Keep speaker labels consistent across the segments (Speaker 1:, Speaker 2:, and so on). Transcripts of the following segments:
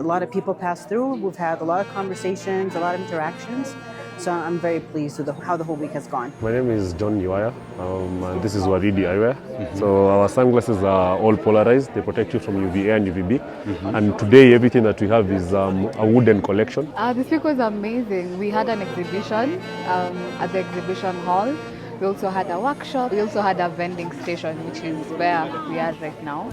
Speaker 1: A lot of people pass through. We've had a lot of conversations, a lot of interactions. So I'm very pleased with how the whole week has gone.
Speaker 2: My name is John Eyewear, and this is Waridi Eyewear. So our sunglasses are all polarized. They protect you from UVA and UVB. And today everything that we have is a wooden collection.
Speaker 3: This week was amazing. We had an exhibition at the exhibition hall. We also had a workshop. We also had a vending station, which is where we are right now.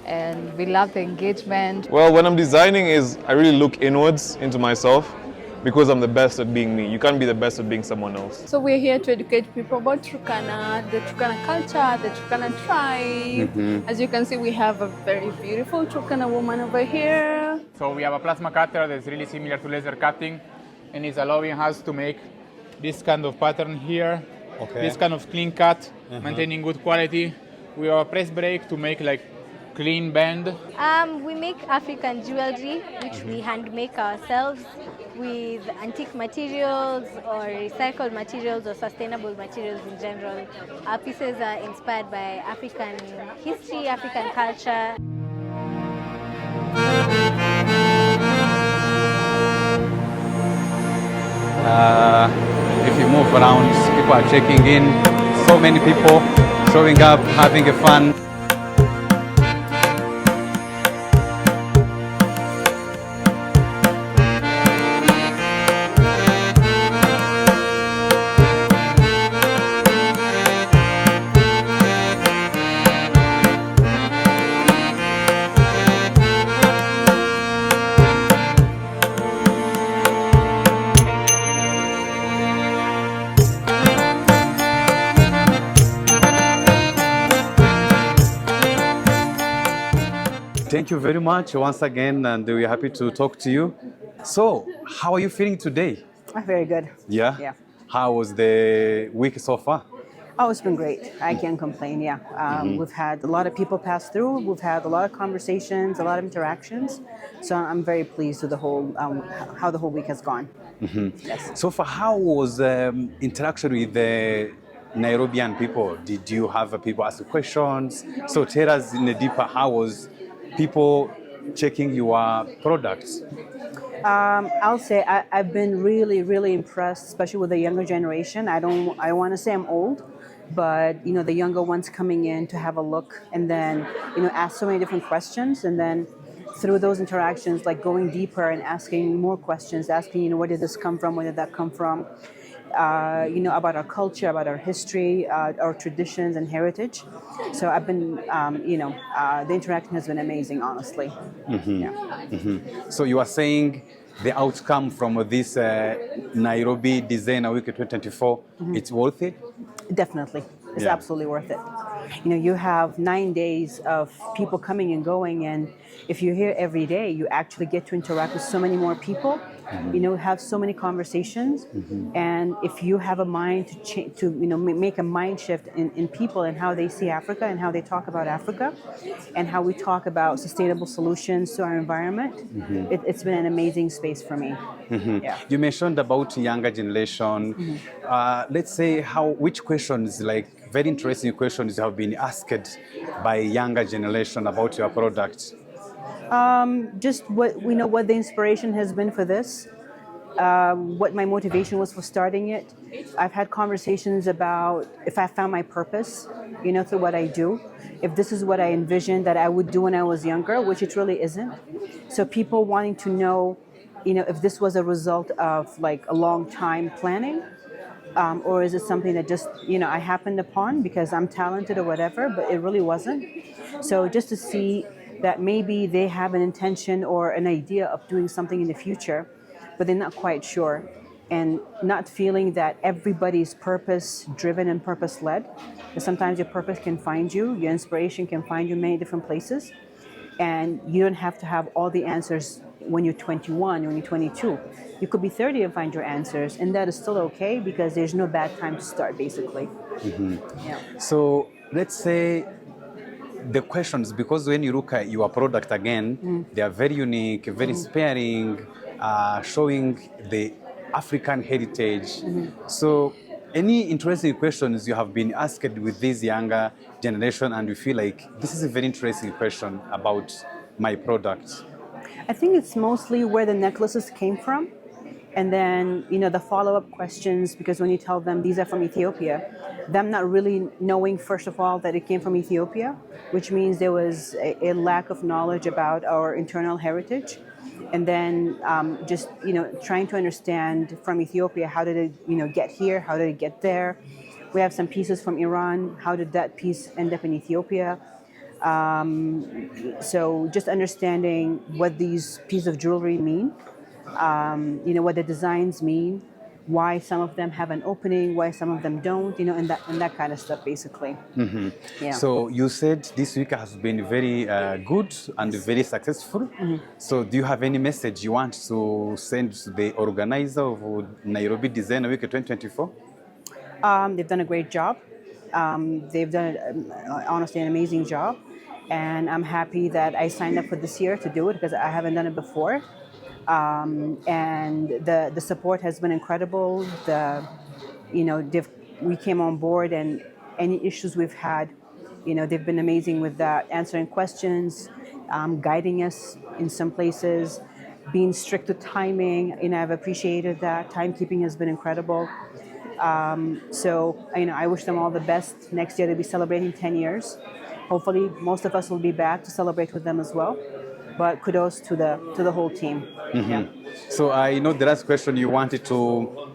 Speaker 3: And we love the engagement.
Speaker 4: Well, when I'm designing I really look inwards into myself because I'm the best at being me. You can't be the best at being someone else.
Speaker 5: So we're here to educate people about Turkana, the Turkana culture, the Turkana tribe. As you can see, we have a very beautiful Turkana woman over here.
Speaker 6: So we have a plasma cutter that's really similar to laser cutting, and it's allowing us to make this kind of pattern here. This kind of clean cut, maintaining good quality. We have a press brake to make like clean bend.
Speaker 7: We make African jewelry, which we hand make ourselves with antique materials or recycled materials or sustainable materials in general. Our pieces are inspired by African history, African culture.
Speaker 8: If you move around, people are checking in, so many people showing up, having a fun. Thank you very much once again, and we're happy to talk to you. So, how are you feeling today?
Speaker 1: Very good.
Speaker 8: Yeah?
Speaker 1: Yeah.
Speaker 8: How was the week so far?
Speaker 1: Oh, it's been great. I can't complain, yeah. We've had a lot of people pass through. We've had a lot of conversations, a lot of interactions. So I'm very pleased with how the whole week has gone. Yes.
Speaker 8: So far, how was interaction with the Nairobian people? Did you have people ask questions? So tell us in a deeper, how was people checking your products?
Speaker 1: I'll say I've been really, really impressed, especially with the younger generation. I want to say I'm old, but the younger ones coming in to have a look and then ask so many different questions, and then through those interactions, like going deeper and asking more questions, asking where did this come from, where did that come from, about our culture, about our history, our traditions and heritage. So I've been, the interaction has been amazing, honestly.
Speaker 8: So you are saying the outcome from this Nairobi Designer Week 2024, it's worth it?
Speaker 1: Definitely. It's absolutely worth it. You have 9 days of people coming and going, and if you're here every day, you actually get to interact with so many more people, have so many conversations. And if you have a mind to make a mind shift in people and how they see Africa and how they talk about Africa and how we talk about sustainable solutions to our environment, it's been an amazing space for me. Yeah.
Speaker 8: You mentioned about younger generation. Let's say which questions, like very interesting questions, have been asked by younger generation about your product?
Speaker 1: Just what the inspiration has been for this, what my motivation was for starting it. I've had conversations about if I found my purpose, through what I do, if this is what I envisioned that I would do when I was younger, which it really isn't. So people wanting to know, if this was a result of like a long time planning, or is it something that just, I happened upon because I'm talented or whatever, but it really wasn't. So just to see that maybe they have an intention or an idea of doing something in the future, but they're not quite sure, and not feeling that everybody's purpose-driven and purpose-led. Because sometimes your purpose can find you, your inspiration can find you in many different places, and you don't have to have all the answers when you're 21, when you're 22. You could be 30 and find your answers, and that is still okay because there's no bad time to start, basically. Yeah.
Speaker 8: So let's say the questions, because when you look at your product again, they are very unique, very inspiring, showing the African heritage. So any interesting questions you have been asked with this younger generation and you feel like this is a very interesting question about my product?
Speaker 1: I think it's mostly where the necklaces came from. And then, the follow-up questions, because when you tell them these are from Ethiopia, them not really knowing, first of all, that it came from Ethiopia, which means there was a lack of knowledge about our internal heritage. And then just, trying to understand from Ethiopia, how did it, get here? How did it get there? We have some pieces from Iran. How did that piece end up in Ethiopia? So just understanding what these pieces of jewelry mean. What the designs mean, why some of them have an opening, why some of them don't, and that kind of stuff, basically. Yeah.
Speaker 8: So you said this week has been very good and very successful. So do you have any message you want to send to the organizer of Nairobi Design Week 2024?
Speaker 1: They've done a great job. They've done, honestly, an amazing job. And I'm happy that I signed up for this year to do it because I haven't done it before. And the support has been incredible. We came on board, and any issues we've had, they've been amazing with that, answering questions, guiding us in some places, being strict with timing. I've appreciated that. Timekeeping has been incredible. So I wish them all the best. Next year they'll be celebrating 10 years. Hopefully, most of us will be back to celebrate with them as well. But kudos to the whole team. Yeah.
Speaker 8: So I know the last question you wanted to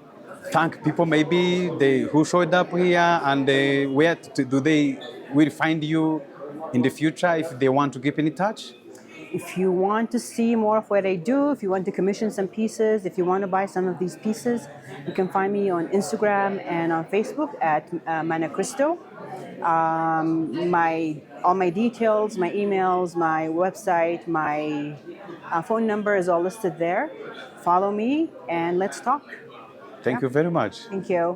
Speaker 8: thank people maybe who showed up here, and where do they will find you in the future if they want to keep in touch?
Speaker 1: If you want to see more of what I do, if you want to commission some pieces, if you want to buy some of these pieces, you can find me on Instagram and on Facebook at Mana Cristo. All my details, my emails, my website, my phone number is all listed there. Follow me and let's talk.
Speaker 8: Thank you very much.
Speaker 1: Thank you.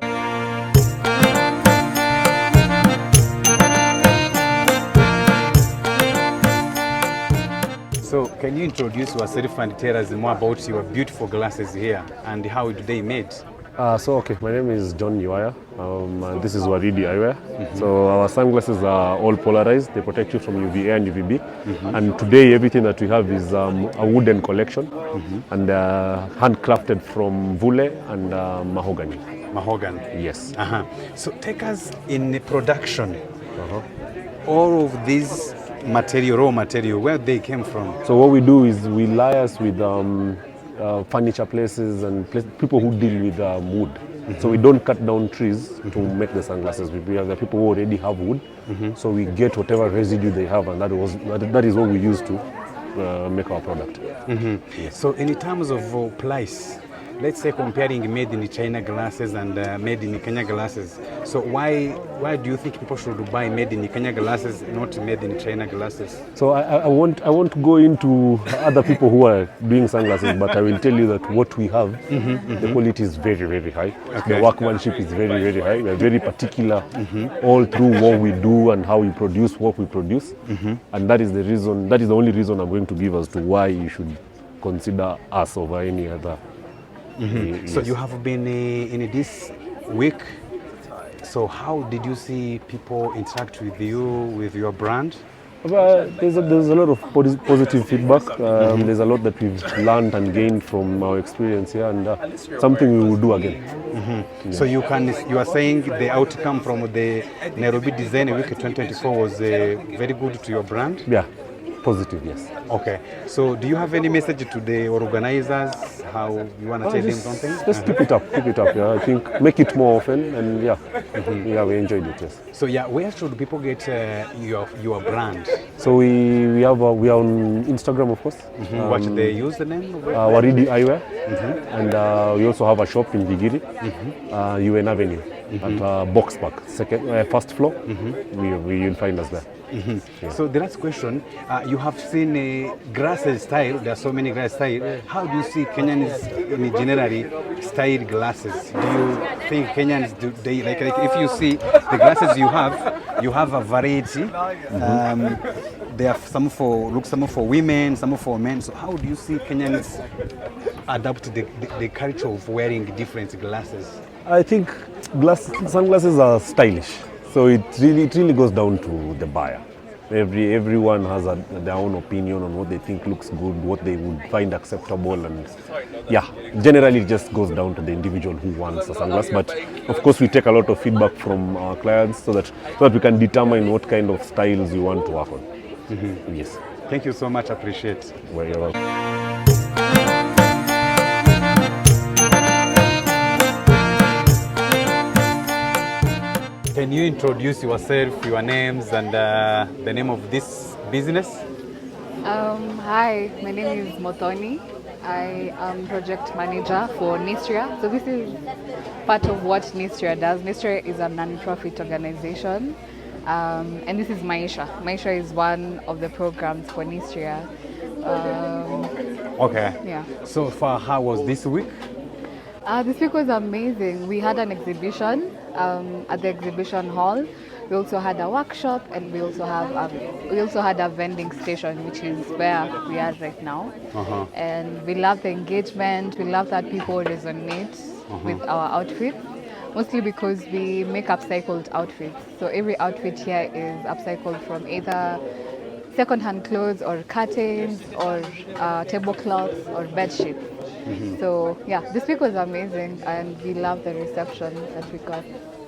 Speaker 8: So can you introduce yourself and tell us more about your beautiful glasses here and how do they made?
Speaker 2: My name is John Uwaya. This is Waridi Eyewear. So our sunglasses are all polarized. They protect you from UVA and UVB. And today everything that we have is a wooden collection and handcrafted from vule and mahogany.
Speaker 8: Mahogany.
Speaker 2: Yes.
Speaker 8: So take us in the production. All of these raw material, where they came from?
Speaker 2: So what we do is we liaise with furniture places and people who deal with wood. So we don't cut down trees to make the sunglasses. We have the people who already have wood. So we get whatever residue they have, and that is what we use to make our product.
Speaker 8: Yes. So in terms of price, let's say comparing made in China glasses and made in Kenya glasses. So why do you think people should buy made in Kenya glasses, not made in China glasses?
Speaker 2: So I won't go into other people who are doing sunglasses, but I will tell you that what we have, the quality is very, very high. Okay. The workmanship is very, very high. We are very particular all through what we do and how we produce what we produce. And that is the only reason I'm going to give as to why you should consider us over any other. Yes.
Speaker 8: So you have been in this week. So how did you see people interact with you, with your brand?
Speaker 2: There's a lot of positive feedback. There's a lot that we've learned and gained from our experience here, and something we will do again.
Speaker 8: Yeah. So you are saying the outcome from the Nairobi Design Week 2024 was very good to your brand?
Speaker 2: Yeah. Positive, yes.
Speaker 8: Okay. So do you have any message to the organizers? How you want to tell them something?
Speaker 2: Just keep it up. Yeah. I think make it more often, and yeah, we enjoyed it. Yes.
Speaker 8: So yeah, where should people get your brand?
Speaker 2: So we are on Instagram, of course.
Speaker 8: What they use the name?
Speaker 2: Waridi Eyewear, and we also have a shop in Bigiri, UN Avenue, at Box Park, first floor. We will find us there.
Speaker 8: Yeah. So the last question, you have seen glasses style. There are so many glass style. How do you see Kenyans in generally style glasses? Do you think Kenyans they like if you see the glasses you have a variety. There are some for women, some for men. So how do you see Kenyans adapt the culture of wearing different glasses?
Speaker 2: I think sunglasses are stylish. So it really goes down to the buyer. Everyone has their own opinion on what they think looks good, what they would find acceptable, and yeah, generally it just goes down to the individual who wants a sunglass. But of course, we take a lot of feedback from our clients so that we can determine what kind of styles we want to work on. Yes.
Speaker 8: Thank you so much. Appreciate.
Speaker 2: Well, you're welcome.
Speaker 8: Can you introduce yourself, your names, and the name of this business?
Speaker 3: Hi, my name is Motoni. I am project manager for Nistria. So this is part of what Nistria does. Nistria is a non-profit organization, and this is Maisha. Maisha is one of the programs for Nistria.
Speaker 8: Okay.
Speaker 3: Yeah.
Speaker 8: So far, how was this week?
Speaker 3: This week was amazing. We had an exhibition at the exhibition hall. We also had a workshop, and we also had a vending station, which is where we are right now. And we love the engagement. We love that people resonate with our outfits, mostly because we make upcycled outfits. So every outfit here is upcycled from either second-hand clothes or curtains or tablecloths or bed sheets. So yeah, this week was amazing, and we love the reception that we got.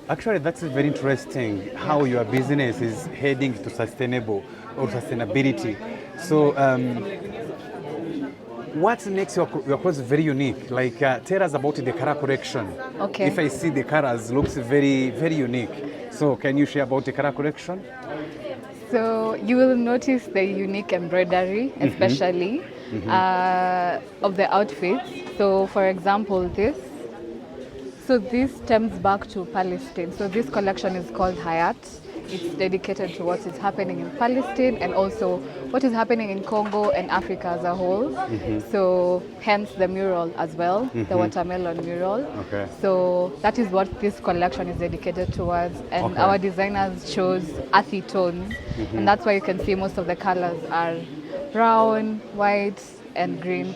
Speaker 8: Actually, that's very interesting how your business is heading to sustainable or sustainability. So, what makes your clothes very unique? Like, tell us about the color correction.
Speaker 3: Okay.
Speaker 8: If I see the colors, looks very, very unique. So, can you share about the color correction?
Speaker 3: So you will notice the unique embroidery, especially of the outfits. So, for example, this stems back to Palestine. So this collection is called Hayat. It's dedicated to what is happening in Palestine and also what is happening in Congo and Africa as a whole. So hence the mural as well, the watermelon mural.
Speaker 8: Okay.
Speaker 3: So that is what this collection is dedicated towards. And our designers chose earthy tones. And that's why you can see most of the colors are brown, white, and green.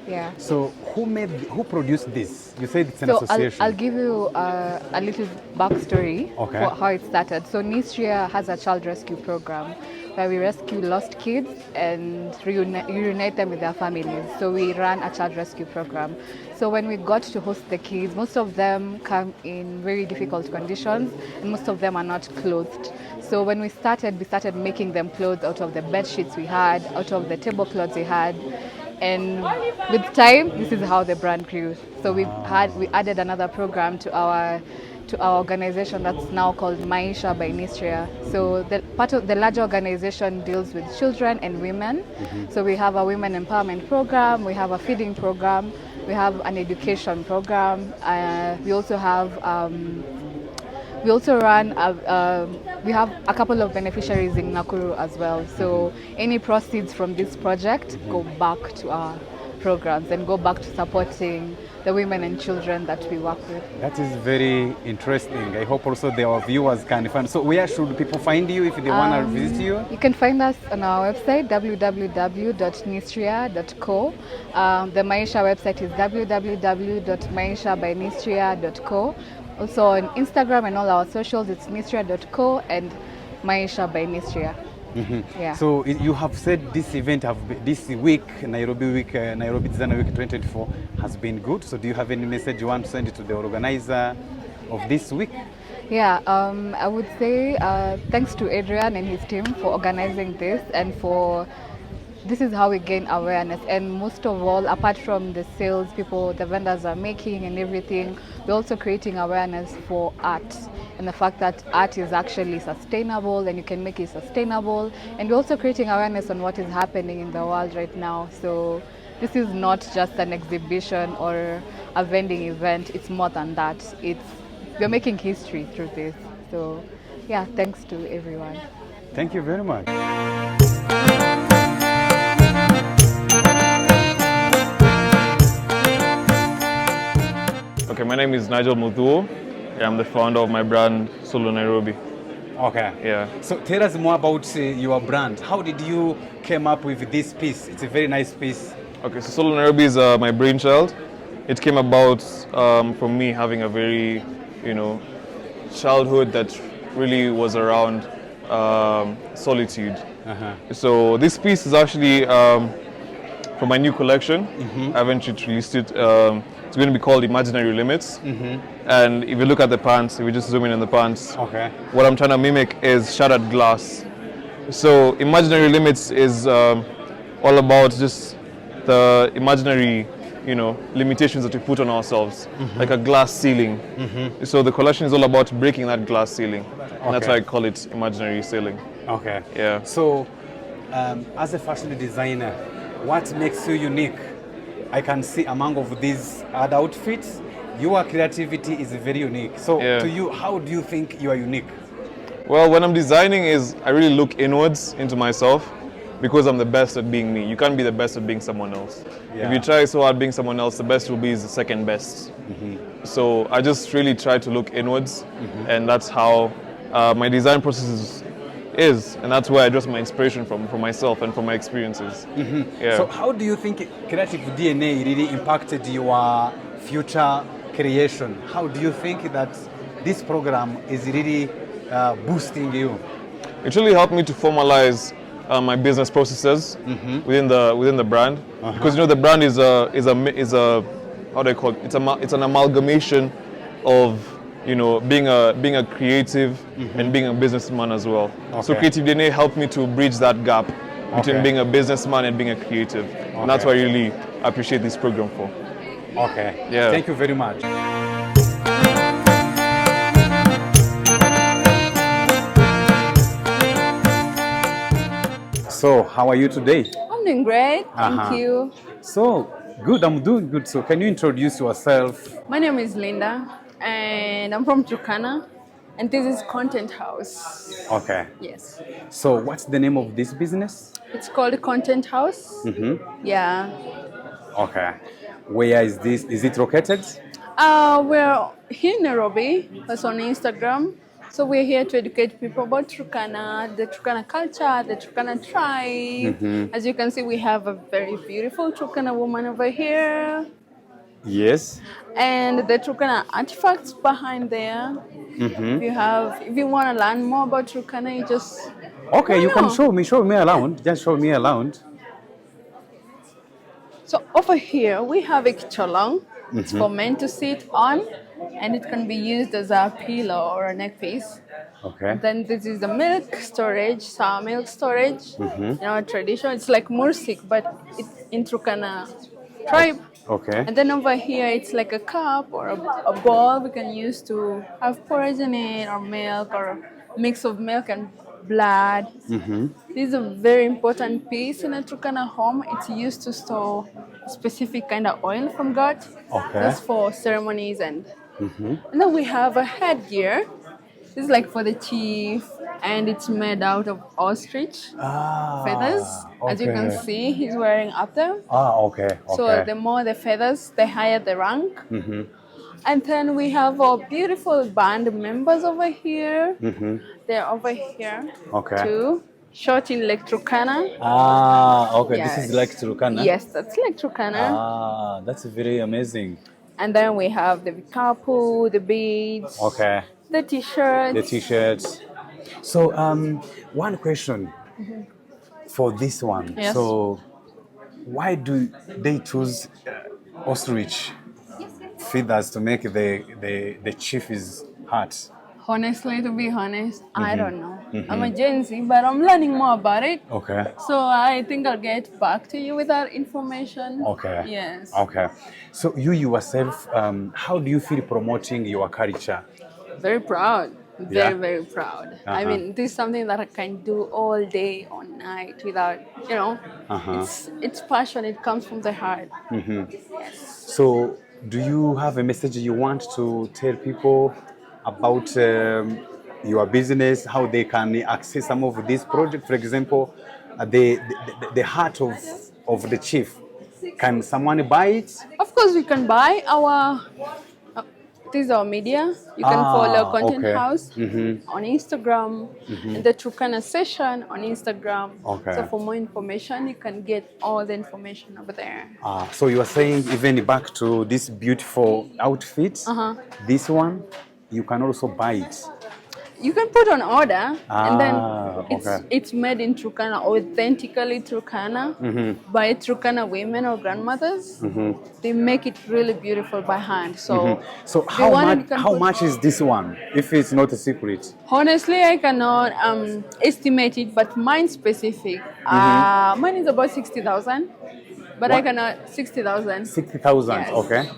Speaker 3: Yeah.
Speaker 8: So who produced this? You said it's an association.
Speaker 3: I'll give you a little backstory for how it started. So Nistria has a child rescue program where we rescue lost kids and reunite them with their families. So we ran a child rescue program. So when we got to host the kids, most of them come in very difficult conditions and most of them are not clothed. So when we started making them clothes out of the bed sheets we had, out of the tablecloths we had. And with time, this is how the brand grew. So we added another program to our organization that's now called Maisha by Nistria. So the part of the larger organization deals with children and women. So we have a women empowerment program, we have a feeding program, we have an education program. We also have we have a couple of beneficiaries in Nakuru as well. So any proceeds from this project go back to our programs and go back to supporting the women and children that we work with.
Speaker 8: That is very interesting. I hope also our viewers can find. So where should people find you if they want to visit you?
Speaker 3: You can find us on our website, www.nistria.co. The Maisha website is www.maishabynistria.co. Also on Instagram and all our socials, it's nistria.co and Maisha by Nistria. Yeah.
Speaker 8: So you have said this event, this week, Nairobi Designer Week 2024, has been good. So do you have any message you want to send to the organizer of this week?
Speaker 3: Yeah, I would say thanks to Adrian and his team for organizing this and for this is how we gain awareness. And most of all, apart from the sales people, the vendors are making and everything, we're also creating awareness for art and the fact that art is actually sustainable and you can make it sustainable. And we're also creating awareness on what is happening in the world right now. So this is not just an exhibition or a vending event, it's more than that. We're making history through this. So yeah, thanks to everyone.
Speaker 8: Thank you very much.
Speaker 4: Okay, my name is Nigel Muthuo. I'm the founder of my brand, Solo Nairobi.
Speaker 8: Okay.
Speaker 4: Yeah.
Speaker 8: So tell us more about your brand. How did you come up with this piece? It's a very nice piece.
Speaker 4: Okay, so Solo Nairobi is my brainchild. It came about from me having a very, childhood that really was around solitude. So this piece is actually from my new collection. I haven't yet released it. It's going to be called Imaginary Limits. And if you look at the pants, if we just zoom in on the pants, what I'm trying to mimic is shattered glass. So Imaginary Limits is all about just the imaginary, limitations that we put on ourselves, like a glass ceiling. So the collection is all about breaking that glass ceiling. And that's why I call it Imaginary Ceiling.
Speaker 8: Okay.
Speaker 4: Yeah.
Speaker 8: So, as a fashion designer, what makes you unique? I can see among of these other outfits, your creativity is very unique. So, to you, how do you think you are unique?
Speaker 4: Well, when I'm designing, I really look inwards into myself because I'm the best at being me. You can't be the best at being someone else.
Speaker 8: Yeah.
Speaker 4: If you try so hard being someone else, the best will be the second best. So I just really try to look inwards, and that's how my design process is, and that's where I draw my inspiration from myself and from my experiences. Yeah.
Speaker 8: So how do you think creative DNA really impacted your future creation? How do you think that this program is really boosting you?
Speaker 4: It really helped me to formalize my business processes within the brand, because the brand is a how do I call it? It's an amalgamation of being a creative and being a businessman as well. So Creative DNA helped me to bridge that gap between being a businessman and being a creative, and that's what I really appreciate this program for.
Speaker 8: Okay.
Speaker 4: Yeah.
Speaker 8: Thank you very much. So, how are you today?
Speaker 5: I'm doing great, thank you.
Speaker 8: So, good, I'm doing good. So, can you introduce yourself?
Speaker 5: My name is Linda, and I'm from Turkana, and this is Content House.
Speaker 8: Okay.
Speaker 5: Yes.
Speaker 8: So, what's the name of this business?
Speaker 5: It's called Content House. Yeah.
Speaker 8: Okay. Where is this? Is it located?
Speaker 5: We're here in Nairobi. That's on Instagram. So we're here to educate people about Turkana, the Turkana culture, the Turkana tribe. As you can see, we have a very beautiful Turkana woman over here.
Speaker 8: Yes.
Speaker 5: And the Turkana artifacts behind there. If you want to learn more about Turkana, you just...
Speaker 8: Okay, you can show me around. Just show me around.
Speaker 5: So over here, we have a kicholong. It's for men to sit on, and it can be used as a pillow or a neck piece.
Speaker 8: Okay.
Speaker 5: Then this is the milk storage, sour milk storage. Tradition. It's like mursik, but it's in Turkana tribe.
Speaker 8: Okay.
Speaker 5: And then over here, it's like a cup or a bowl we can use to have porridge in it, or milk, or a mix of milk and blood. This is a very important piece in a Turkana home. It's used to store a specific kind of oil from God.
Speaker 8: Okay.
Speaker 5: That's for ceremonies and then we have a headgear. This is like for the chief, and it's made out of ostrich feathers. As you can see, he's wearing up there.
Speaker 8: Okay.
Speaker 5: So the more the feathers, the higher the rank. And then we have our beautiful band members over here. They're over here too. Shot in Lake Turkana.
Speaker 8: Okay.
Speaker 5: Yes.
Speaker 8: This is like Turkana.
Speaker 5: Yes, that's Lake Turkana.
Speaker 8: That's very amazing.
Speaker 5: And then we have the vikapu, the beads, the t-shirts.
Speaker 8: The t-shirts. So, one question for this one.
Speaker 5: Yes.
Speaker 8: So, why do they choose ostrich feathers to make the chief's hat?
Speaker 5: Honestly, to be honest, I don't know. I'm a Gen Z, but I'm learning more about it.
Speaker 8: Okay.
Speaker 5: So I think I'll get back to you with that information.
Speaker 8: Okay.
Speaker 5: Yes.
Speaker 8: Okay. So you yourself, how do you feel promoting your culture?
Speaker 5: Very proud.
Speaker 8: Yeah.
Speaker 5: Very proud. I mean, this is something that I can do all day, all night without, it's passion. It comes from the heart. Yes.
Speaker 8: So do you have a message you want to tell people about your business, how they can access some of these projects? For example, the heart of the chief. Can someone buy it?
Speaker 5: Of course, we can buy our. This is our media. You can follow Content House on Instagram, and the Turkana session on Instagram. So for more information, you can get all the information over there.
Speaker 8: So you are saying, even back to this beautiful outfit, this one, you can also buy it.
Speaker 5: you can put on order, and then
Speaker 8: okay.
Speaker 5: it's made in Turkana, authentically Turkana, by Turkana women or grandmothers. They make it really beautiful by hand. So,
Speaker 8: So
Speaker 5: the one you can
Speaker 8: how
Speaker 5: put-
Speaker 8: much is this one, if it's not a secret?
Speaker 5: Honestly, I cannot estimate it, but mine specific. Mine is about 60,000, but I
Speaker 8: What?
Speaker 5: cannot 60,000.
Speaker 8: 60,000,
Speaker 5: Yes.
Speaker 8: okay.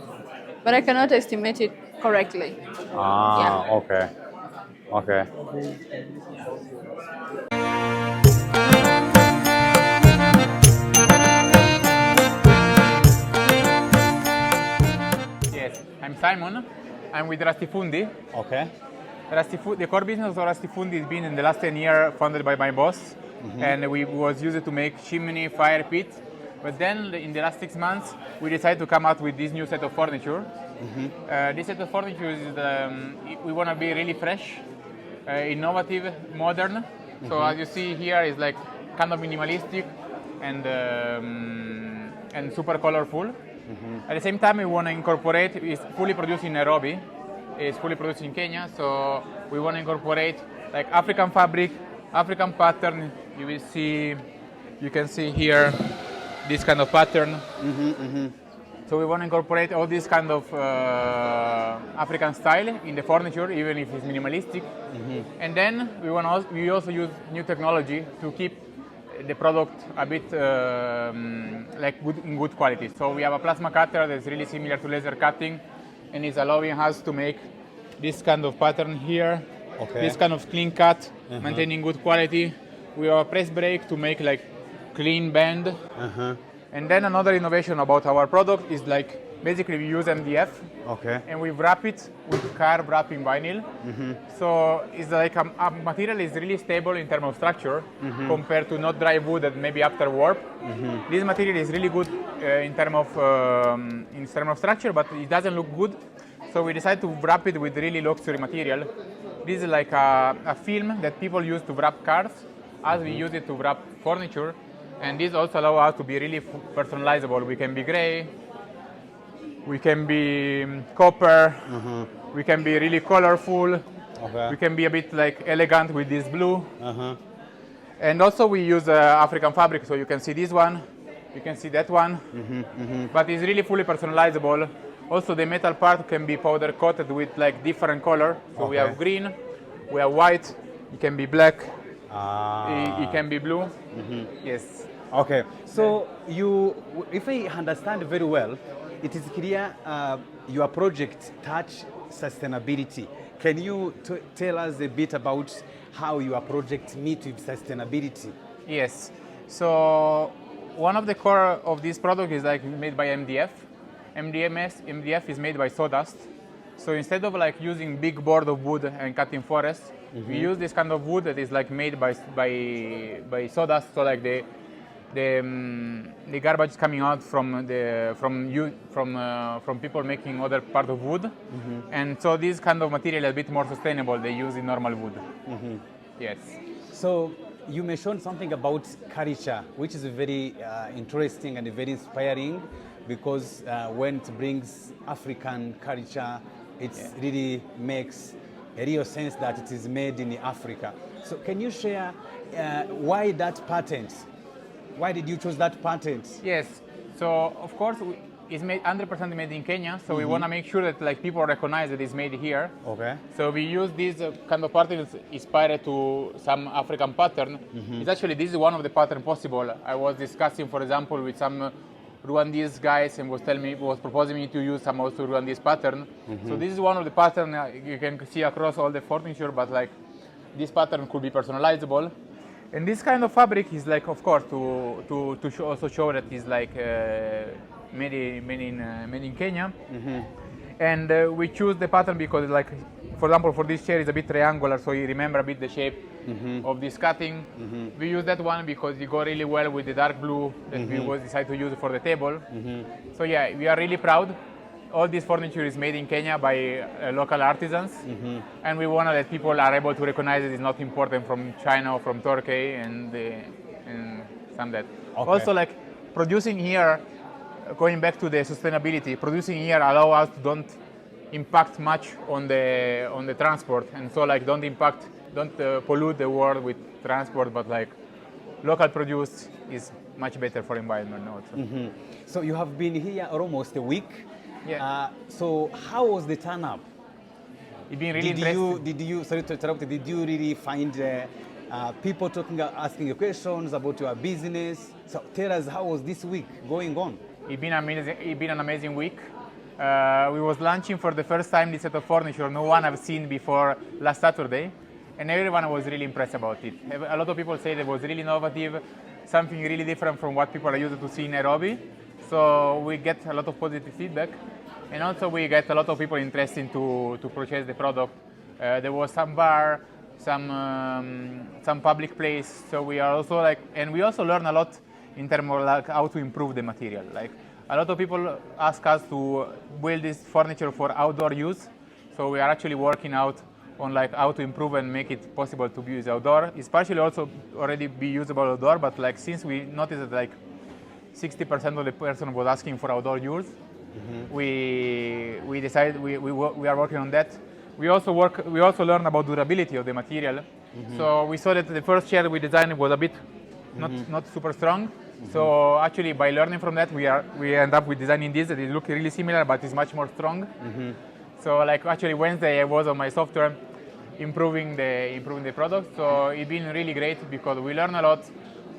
Speaker 5: But I cannot estimate it correctly.
Speaker 8: Okay. Okay.
Speaker 6: Yes, I'm Simon. I'm with Rastifundi.
Speaker 8: Okay.
Speaker 6: The core business of Rastifundi has been in the last 10 years founded by my boss, and we was used to make chimney, fire pit. But then in the last 6 months, we decided to come out with this new set of furniture. This set of furniture is we want to be really fresh, innovative, modern. So as you see here, is like kind of minimalistic and super colorful. At the same time, we want to incorporate. It's fully produced in Nairobi. It's fully produced in Kenya. So we want to incorporate like African fabric, African pattern. You can see here this kind of pattern. So we want to incorporate all this kind of African style in the furniture, even if it's minimalistic. And then we also use new technology to keep the product a bit in good quality. So we have a plasma cutter that's really similar to laser cutting, and it's allowing us to make this kind of pattern here, this kind of clean cut, maintaining good quality. We have a press brake to make like clean bend. And then another innovation about our product is like basically we use MDF and we wrap it with carb wrapping vinyl. So it's like a material is really stable in terms of structure compared to not dry wood that maybe after warp. This material is really good in terms of structure, but it doesn't look good. So we decided to wrap it with really luxury material. This is like a film that people use to wrap cars, as we use it to wrap furniture. And this also allows us to be really personalizable. We can be gray, we can be copper, we can be really colorful, we can be a bit like elegant with this blue. And also we use African fabric, so you can see this one, you can see that one, but it's really fully personalizable. Also the metal part can be powder coated with like different color. So we have green, we have white, it can be black, it can be blue. Yes.
Speaker 8: Okay, so if I understand very well, it is clear your project touch sustainability. Can you tell us a bit about how your project meet with sustainability?
Speaker 6: Yes. So one of the core of this product is like made by MDF. MDF is made by sawdust. So instead of like using big board of wood and cutting forest, we use this kind of wood that is like made by sawdust. So like the garbage coming out from people making other part of wood, and so this kind of material is a bit more sustainable. They use in normal wood. Yes.
Speaker 8: So you mentioned something about culture, which is very interesting and very inspiring, because when it brings African culture, it really makes a real sense that it is made in Africa. So can you share why that patent? Why did you choose that patent? Yes,
Speaker 6: so of course it's made 100% made in Kenya, so we want to make sure that like people recognize that it's made here.
Speaker 8: Okay.
Speaker 6: So we use this kind of pattern inspired to some African pattern. It's actually, this is one of the pattern possible. I was discussing, for example, with some Rwandese guys and was proposing me to use some also Rwandese pattern. So this is one of the pattern you can see across all the furniture, but like this pattern could be personalizable. And this kind of fabric is like, of course, to also show that it's like made in Kenya. And we choose the pattern because, like, for example, for this chair is a bit triangular, so you remember a bit the shape of this cutting. We use that one because it goes really well with the dark blue that we decided to use for the table. So yeah, we are really proud. All this furniture is made in Kenya by local artisans, and we want that people are able to recognize that it's not imported from China or from Turkey and some that. Okay. Also, like producing here, going back to the sustainability, producing here allow us to don't impact much on the transport, and so like don't pollute the world with transport, but like local produce is much better for environment also.
Speaker 8: So you have been here almost a week.
Speaker 6: Yeah.
Speaker 8: So how was the turn up?
Speaker 6: It's been really interesting.
Speaker 8: Did you, sorry to interrupt, did you really find people asking you questions about your business? So tell us, how was this week going on?
Speaker 6: It's been amazing. It's been an amazing week. We was launching for the first time this set of furniture no one have seen before last Saturday, and everyone was really impressed about it. A lot of people say it was really innovative, something really different from what people are used to see in Nairobi. So we get a lot of positive feedback, and also we get a lot of people interested to purchase the product. There was some bar, some public place. So we are also like, and we also learn a lot in terms of like how to improve the material. Like a lot of people ask us to build this furniture for outdoor use. So we are actually working out on like how to improve and make it possible to be used outdoor. It's partially also already be usable outdoor, but like since we noticed that like 60% of the person was asking for outdoor use, we decided we are working on that. We also learn about durability of the material. So we saw that the first chair we designed was a bit not super strong. So actually by learning from that, we end up with designing this that it looks really similar, but it's much more strong. So like actually Wednesday I was on my software improving the product. So it's been really great because we learn a lot.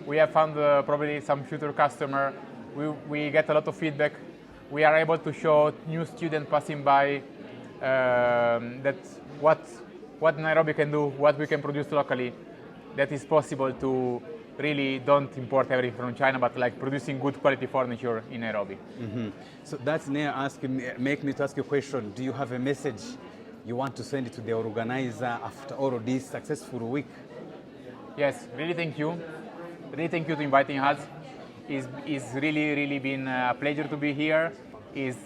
Speaker 6: We have found probably some future customer. We get a lot of feedback. We are able to show new students passing by that what Nairobi can do, what we can produce locally, that is possible to really don't import everything from China, but like producing good quality furniture in Nairobi.
Speaker 8: So that's now make me to ask you a question. Do you have a message you want to send to the organizer after all of this successful week?
Speaker 6: Yes, really thank you. Really thank you to inviting us. It's really been a pleasure to be here. It's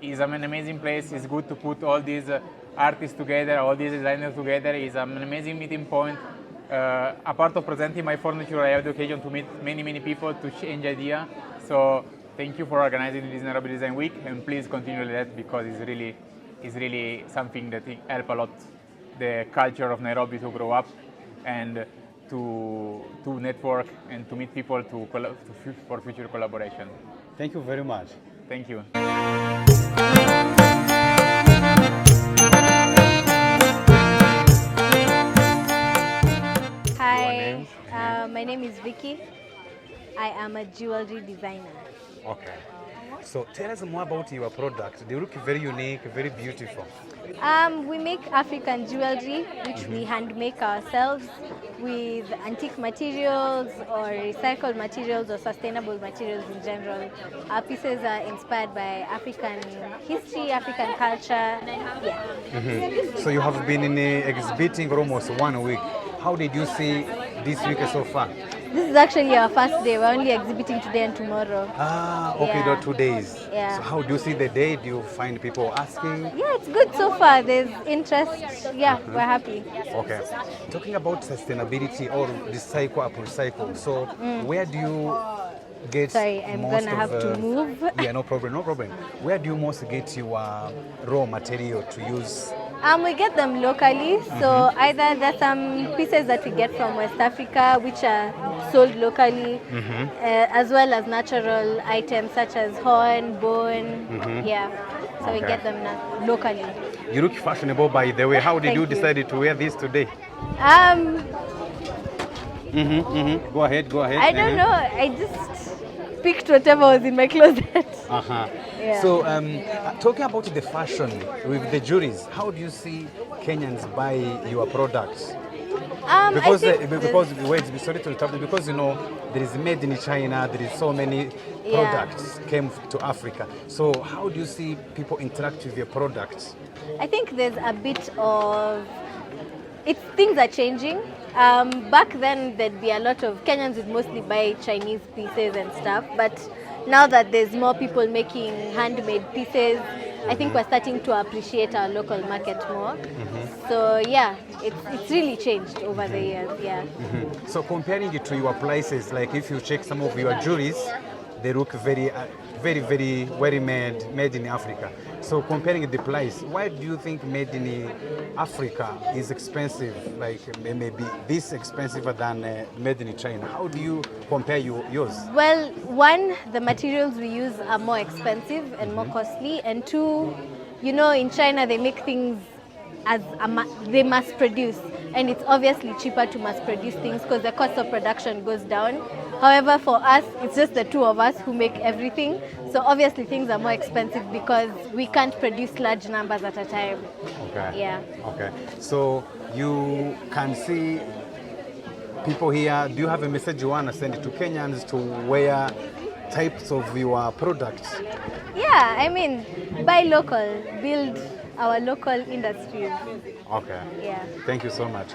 Speaker 6: an amazing place. It's good to put all these artists together, all these designers together. It's an amazing meeting point. Apart of presenting my furniture, I have the occasion to meet many people to change idea. So thank you for organizing this Nairobi Design Week, and please continue that because it's really something that help a lot the culture of Nairobi to grow up and to network and to meet people for future collaboration.
Speaker 8: Thank you very much.
Speaker 6: Thank you.
Speaker 7: Hi, my name is Vicky. I am a jewelry designer.
Speaker 8: Okay. So tell us more about your product. They look very unique, very beautiful.
Speaker 7: We make African jewelry, which we hand make ourselves with antique materials or recycled materials or sustainable materials in general. Our pieces are inspired by African history, African culture. Yeah.
Speaker 8: So you have been exhibiting for almost 1 week. How did you see this week so far?
Speaker 7: This is actually our first day. We're only exhibiting today and tomorrow.
Speaker 8: Okay,
Speaker 7: Yeah.
Speaker 8: 2 days.
Speaker 7: Yeah.
Speaker 8: So how do you see the day? Do you find people asking?
Speaker 7: Yeah, it's good so far. There's interest. Yeah, we're happy.
Speaker 8: Okay. Talking about sustainability or recycle, upcycle. So where do you get
Speaker 7: Sorry, I'm
Speaker 8: most
Speaker 7: gonna have to move.
Speaker 8: Yeah, no problem. Where do you most get your raw material to use?
Speaker 7: We get them locally, so either there's some pieces that we get from West Africa, which are sold locally, as well as natural items such as horn, bone. Yeah, so we get them locally.
Speaker 8: You look fashionable, by the way. How did you
Speaker 7: Thank you.
Speaker 8: decide to wear this today? Go ahead.
Speaker 7: I don't know. I just picked whatever was in my closet. Yeah.
Speaker 8: So, talking about the fashion with the jewelries, how do you see Kenyans buy your products? Because sorry to interrupt, because you know there is made in China, there is so many products came to Africa. So how do you see people interact with your products?
Speaker 7: I think there's a bit of things are changing. Back then there'd be a lot of Kenyans would mostly buy Chinese pieces and stuff, but now that there's more people making handmade pieces, I think we're starting to appreciate our local market more. So yeah, it's really changed over the years. Yeah.
Speaker 8: So comparing it to your prices, like if you check some of your jewelries, they look very very made in Africa. So comparing the price, why do you think made in Africa is expensive, like maybe this expensive than made in China? How do you compare yours?
Speaker 7: Well, one, the materials we use are more expensive and more costly, and two, you know, in China they make things as they mass produce, and it's obviously cheaper to mass produce things because the cost of production goes down. However, for us, it's just the two of us who make everything, so obviously things are more expensive because we can't produce large numbers at a time.
Speaker 8: Okay.
Speaker 7: Yeah.
Speaker 8: Okay. So you can see people here. Do you have a message you want to send to Kenyans to wear types of your products?
Speaker 7: Yeah, I mean, buy local, build our local industries.
Speaker 8: Okay.
Speaker 7: Yeah.
Speaker 8: Thank you so much.